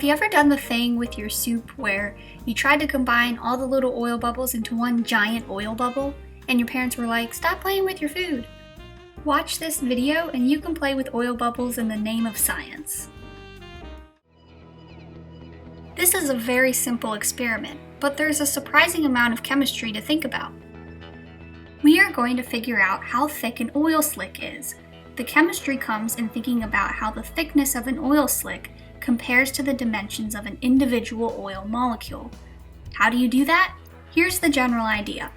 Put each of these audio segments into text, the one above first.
you ever done the thing with your soup where you tried to combine all the little oil bubbles into one giant oil bubble, and your parents were like, "Stop playing with your food"? Watch this video and you can play with oil bubbles in the name of science. This is a very simple experiment, but there's a surprising amount of chemistry to think about. We are going to figure out how thick an oil slick is. The chemistry comes in thinking about how the thickness of an oil slick compares to the dimensions of an individual oil molecule. How do you do that? Here's the general idea.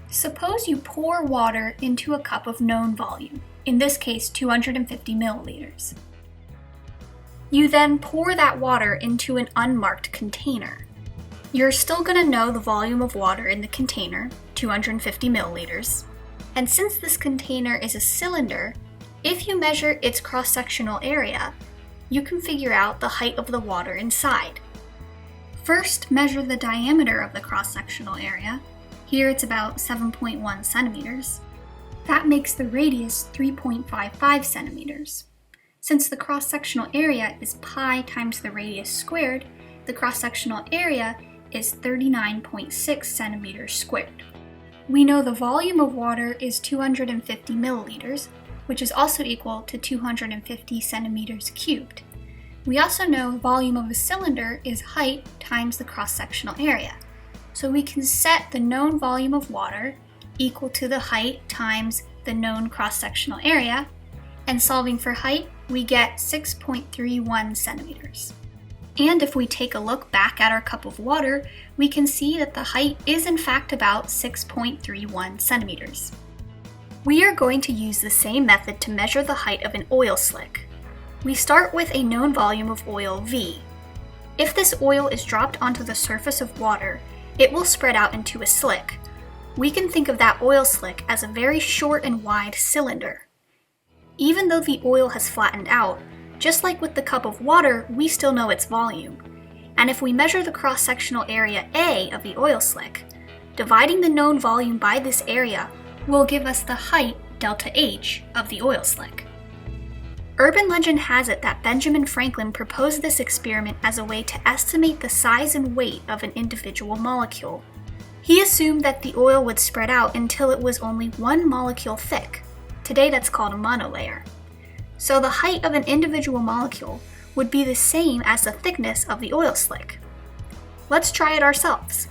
Suppose you pour water into a cup of known volume, in this case 250 milliliters. You then pour that water into an unmarked container. You're still going to know the volume of water in the container, 250 milliliters, and since this container is a cylinder, if you measure its cross-sectional area, you can figure out the height of the water inside. First, measure the diameter of the cross-sectional area. Here it's about 7.1 centimeters. That makes the radius 3.55 centimeters. Since the cross-sectional area is pi times the radius squared, the cross-sectional area is 39.6 centimeters squared. We know the volume of water is 250 milliliters, which is also equal to 250 centimeters cubed. We also know the volume of a cylinder is height times the cross-sectional area. So we can set the known volume of water equal to the height times the known cross-sectional area, and solving for height, we get 6.31 centimeters. And if we take a look back at our cup of water, we can see that the height is in fact about 6.31 centimeters. We are going to use the same method to measure the height of an oil slick. We start with a known volume of oil V. If this oil is dropped onto the surface of water, it will spread out into a slick. We can think of that oil slick as a very short and wide cylinder. Even though the oil has flattened out, just like with the cup of water, we still know its volume. And if we measure the cross-sectional area A of the oil slick, dividing the known volume by this area will give us the height, delta H, of the oil slick. Urban legend has it that Benjamin Franklin proposed this experiment as a way to estimate the size and weight of an individual molecule. He assumed that the oil would spread out until it was only one molecule thick. Today that's called a monolayer. So the height of an individual molecule would be the same as the thickness of the oil slick. Let's try it ourselves.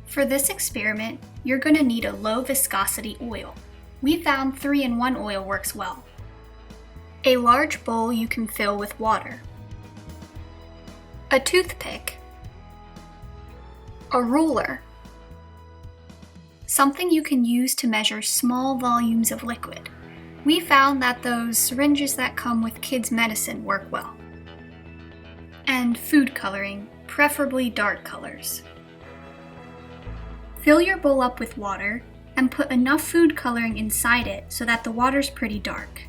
For this experiment, you're going to need a low viscosity oil. We found 3-in-1 oil works well. A large bowl you can fill with water. A toothpick. A ruler. Something you can use to measure small volumes of liquid. We found that those syringes that come with kids' medicine work well. And food coloring, preferably dark colors. Fill your bowl up with water and put enough food coloring inside it so that the water's pretty dark.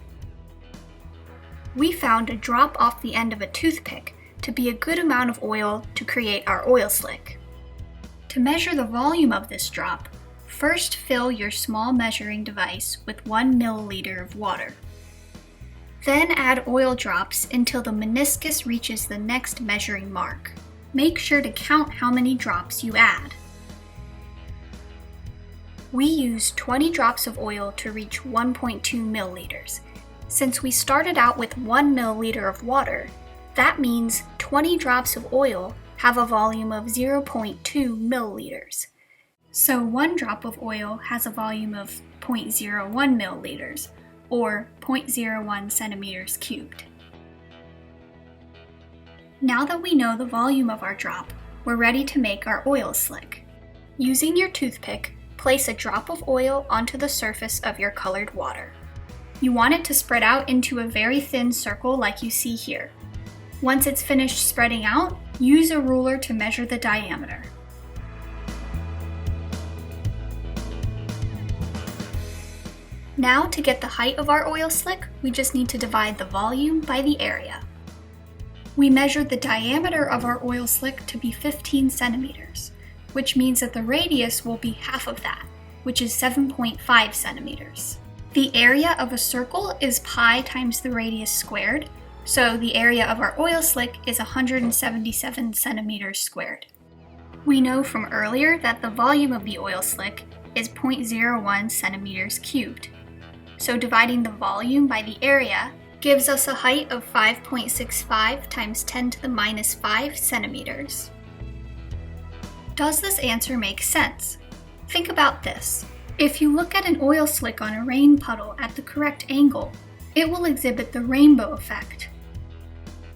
We found a drop off the end of a toothpick to be a good amount of oil to create our oil slick. To measure the volume of this drop, first fill your small measuring device with 1 milliliter of water. Then add oil drops until the meniscus reaches the next measuring mark. Make sure to count how many drops you add. We used 20 drops of oil to reach 1.2 milliliters. Since we started out with 1 milliliter of water, that means 20 drops of oil have a volume of 0.2 milliliters. So 1 drop of oil has a volume of 0.01 milliliters, or 0.01 centimeters cubed. Now that we know the volume of our drop, we're ready to make our oil slick. Using your toothpick, place a drop of oil onto the surface of your colored water. You want it to spread out into a very thin circle like you see here. Once it's finished spreading out, use a ruler to measure the diameter. Now to get the height of our oil slick, we just need to divide the volume by the area. We measured the diameter of our oil slick to be 15 centimeters, which means that the radius will be half of that, which is 7.5 centimeters. The area of a circle is pi times the radius squared, So the area of our oil slick is 177 centimeters squared. We know from earlier that the volume of the oil slick is 0.01 centimeters cubed. So dividing the volume by the area gives us a height of 5.65 times 10 to the minus 5 centimeters. Does this answer make sense? Think about this. If you look at an oil slick on a rain puddle at the correct angle, it will exhibit the rainbow effect.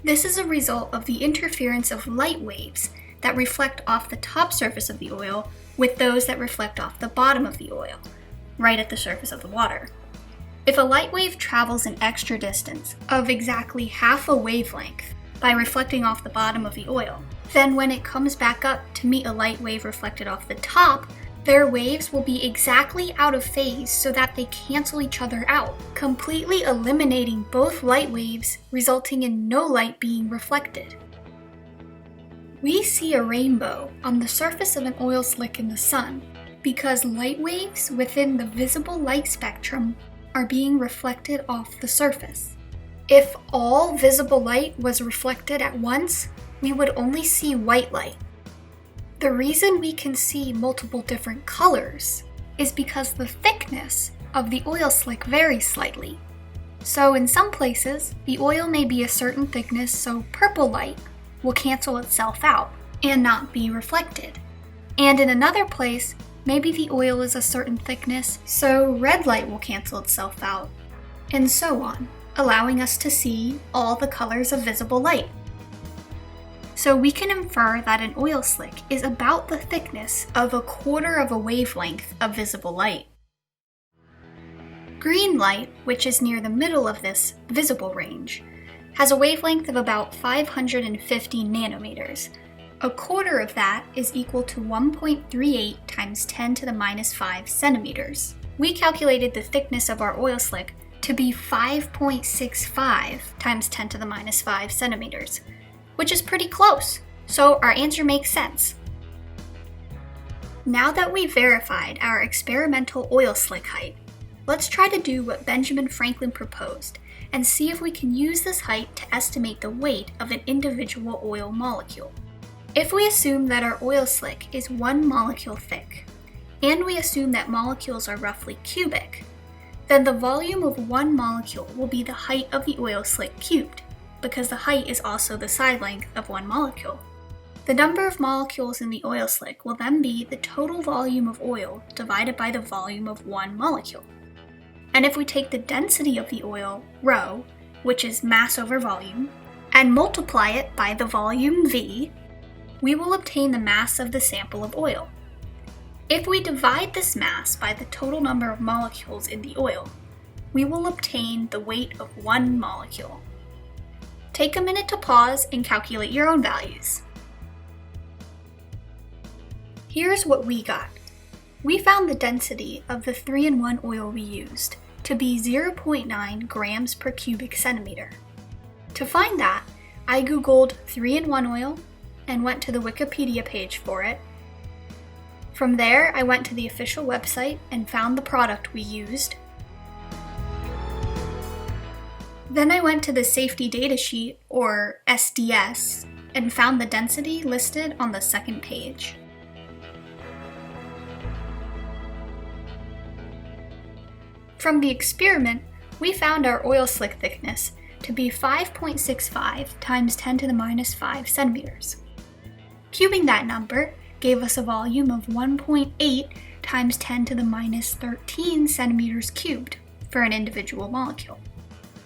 This is a result of the interference of light waves that reflect off the top surface of the oil with those that reflect off the bottom of the oil, right at the surface of the water. If a light wave travels an extra distance of exactly half a wavelength by reflecting off the bottom of the oil, then when it comes back up to meet a light wave reflected off the top, their waves will be exactly out of phase so that they cancel each other out, completely eliminating both light waves, resulting in no light being reflected. We see a rainbow on the surface of an oil slick in the sun because light waves within the visible light spectrum are being reflected off the surface. If all visible light was reflected at once, we would only see white light. The reason we can see multiple different colors is because the thickness of the oil slick varies slightly. So in some places, the oil may be a certain thickness, so purple light will cancel itself out and not be reflected. And in another place, maybe the oil is a certain thickness, so red light will cancel itself out, and so on, allowing us to see all the colors of visible light. So we can infer that an oil slick is about the thickness of a quarter of a wavelength of visible light. Green light, which is near the middle of this visible range, has a wavelength of about 550 nanometers. A quarter of that is equal to 1.38 times 10 to the minus 5 centimeters. We calculated the thickness of our oil slick to be 5.65 times 10 to the minus 5 centimeters, which is pretty close, so our answer makes sense. Now that we've verified our experimental oil slick height, let's try to do what Benjamin Franklin proposed and see if we can use this height to estimate the weight of an individual oil molecule. If we assume that our oil slick is 1 molecule thick, and we assume that molecules are roughly cubic, then the volume of one molecule will be the height of the oil slick cubed, because the height is also the side length of one molecule. The number of molecules in the oil slick will then be the total volume of oil divided by the volume of one molecule. And if we take the density of the oil, ρ, which is mass over volume, and multiply it by the volume V, we will obtain the mass of the sample of oil. If we divide this mass by the total number of molecules in the oil, we will obtain the weight of one molecule. Take a minute to pause and calculate your own values. Here's what we got. We found the density of the 3-in-1 oil we used to be 0.9 grams per cubic centimeter. To find that, I googled 3-in-1 oil and went to the Wikipedia page for it. From there, I went to the official website and found the product we used. Then I went to the safety data sheet, or SDS, and found the density listed on the second page. From the experiment, we found our oil slick thickness to be 5.65 times 10 to the minus 5 centimeters. Cubing that number gave us a volume of 1.8 times 10 to the minus 13 centimeters cubed for an individual molecule.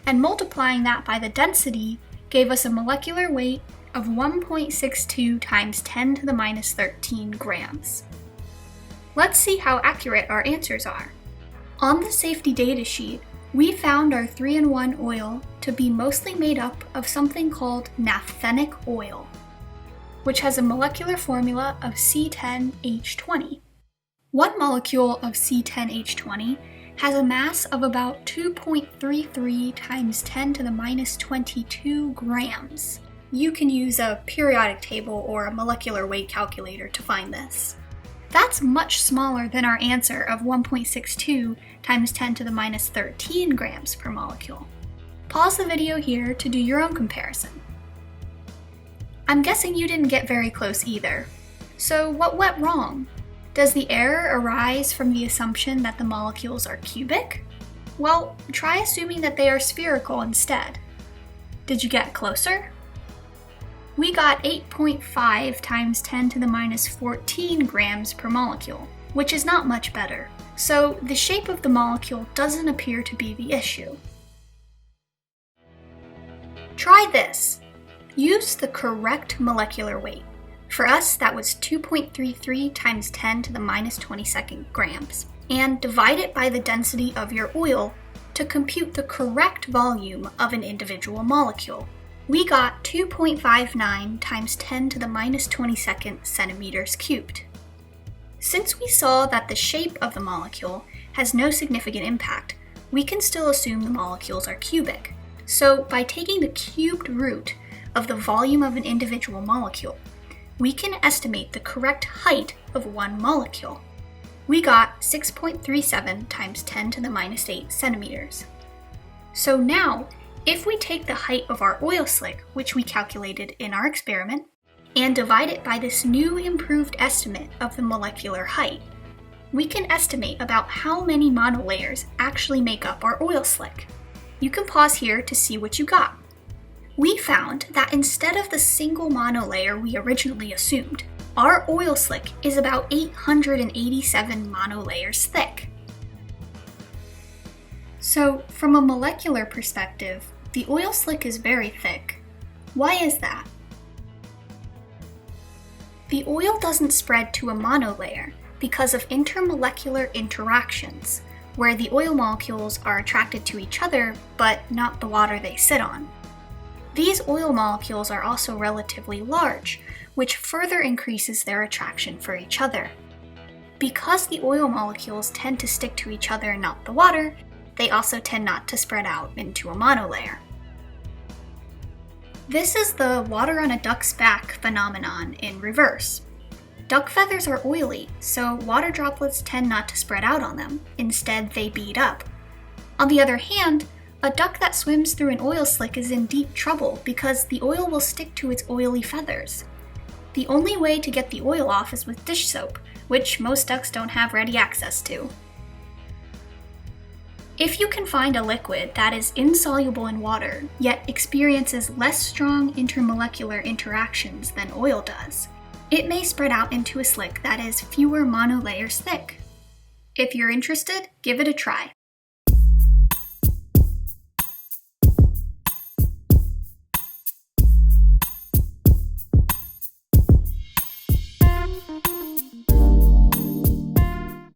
And multiplying that by the density gave us a molecular weight of 1.62 times 10 to the minus 13 grams. Let's see how accurate our answers are. On the safety data sheet, we found our 3-in-1 oil to be mostly made up of something called naphthenic oil, which has a molecular formula of C10H20. One molecule of C10H20 has a mass of about 2.33 times 10 to the minus 22 grams. You can use a periodic table or a molecular weight calculator to find this. That's much smaller than our answer of 1.62 times 10 to the minus 13 grams per molecule. Pause the video here to do your own comparison. I'm guessing you didn't get very close either. So what went wrong? Does the error arise from the assumption that the molecules are cubic? Well, try assuming that they are spherical instead. Did you get closer? We got 8.5 times 10 to the minus 14 grams per molecule, which is not much better. So the shape of the molecule doesn't appear to be the issue. Try this. Use the correct molecular weight. For us, that was 2.33 times 10 to the minus 22nd grams, and divide it by the density of your oil to compute the correct volume of an individual molecule. We got 2.59 times 10 to the minus 22nd centimeters cubed. Since we saw that the shape of the molecule has no significant impact, we can still assume the molecules are cubic. So by taking the cubed root of the volume of an individual molecule, we can estimate the correct height of one molecule. We got 6.37 times 10 to the minus 8 centimeters. So now, if we take the height of our oil slick, which we calculated in our experiment, and divide it by this new improved estimate of the molecular height, we can estimate about how many monolayers actually make up our oil slick. You can pause here to see what you got. We found that instead of the single monolayer we originally assumed, our oil slick is about 887 monolayers thick. So, from a molecular perspective, the oil slick is very thick. Why is that? The oil doesn't spread to a monolayer because of intermolecular interactions, where the oil molecules are attracted to each other, but not the water they sit on. These oil molecules are also relatively large, which further increases their attraction for each other. Because the oil molecules tend to stick to each other and not the water, they also tend not to spread out into a monolayer. This is the water on a duck's back phenomenon in reverse. Duck feathers are oily, so water droplets tend not to spread out on them. Instead, they bead up. On the other hand, a duck that swims through an oil slick is in deep trouble because the oil will stick to its oily feathers. The only way to get the oil off is with dish soap, which most ducks don't have ready access to. If you can find a liquid that is insoluble in water, yet experiences less strong intermolecular interactions than oil does, it may spread out into a slick that is fewer monolayers thick. If you're interested, give it a try.